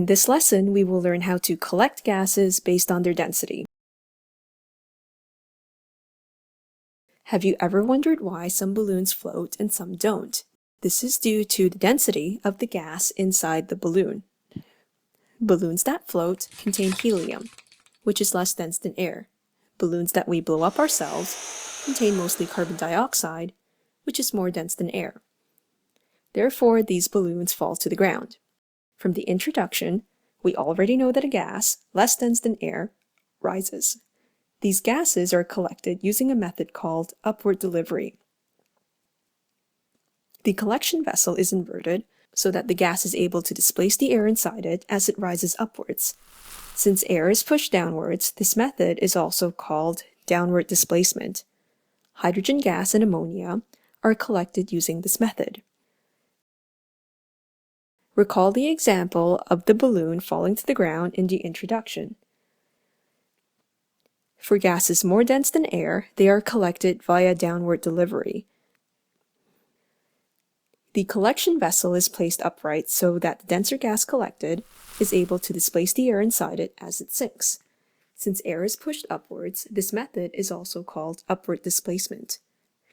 In this lesson, we will learn how to collect gases based on their density. Have you ever wondered why some balloons float and some don't? This is due to the density of the gas inside the balloon. Balloons that float contain helium, which is less dense than air. Balloons that we blow up ourselves contain mostly carbon dioxide, which is more dense than air. Therefore, these balloons fall to the ground. From the introduction, we already know that a gas, less dense than air, rises. These gases are collected using a method called upward delivery. The collection vessel is inverted so that the gas is able to displace the air inside it as it rises upwards. Since air is pushed downwards, this method is also called downward displacement. Hydrogen gas and ammonia are collected using this method. Recall the example of the balloon falling to the ground in the introduction. For gases more dense than air, they are collected via downward delivery. The collection vessel is placed upright so that the denser gas collected is able to displace the air inside it as it sinks. Since air is pushed upwards, this method is also called upward displacement.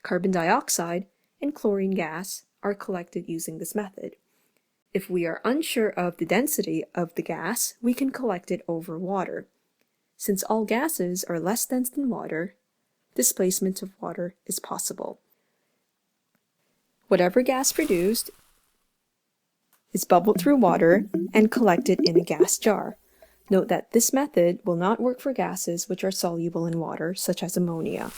Carbon dioxide and chlorine gas are collected using this method. If we are unsure of the density of the gas, we can collect it over water. Since all gases are less dense than water, displacement of water is possible. Whatever gas produced is bubbled through water and collected in a gas jar. Note that this method will not work for gases which are soluble in water, such as ammonia.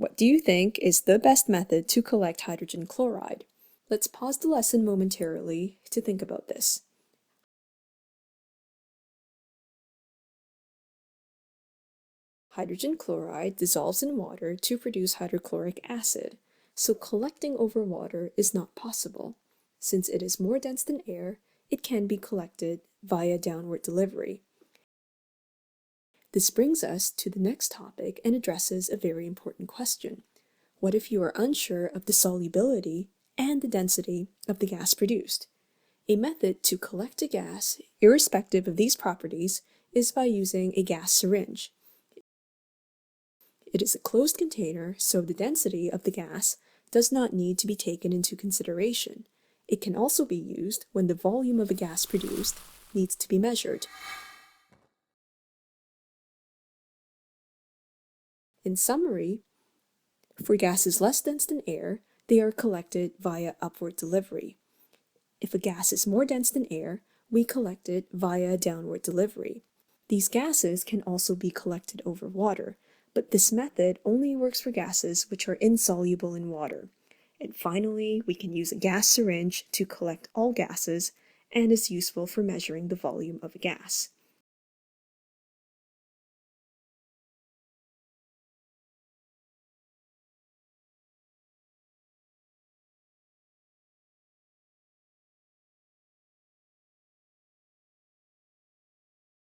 What do you think is the best method to collect hydrogen chloride? Let's pause the lesson momentarily to think about this. Hydrogen chloride dissolves in water to produce hydrochloric acid, so collecting over water is not possible. Since it is more dense than air, it can be collected via downward delivery. This brings us to the next topic and addresses a very important question. What if you are unsure of the solubility and the density of the gas produced? A method to collect a gas, irrespective of these properties, is by using a gas syringe. It is a closed container, so the density of the gas does not need to be taken into consideration. It can also be used when the volume of a gas produced needs to be measured. In summary, for gases less dense than air, they are collected via upward delivery. If a gas is more dense than air, we collect it via downward delivery. These gases can also be collected over water, but this method only works for gases which are insoluble in water. And finally, we can use a gas syringe to collect all gases and is useful for measuring the volume of a gas.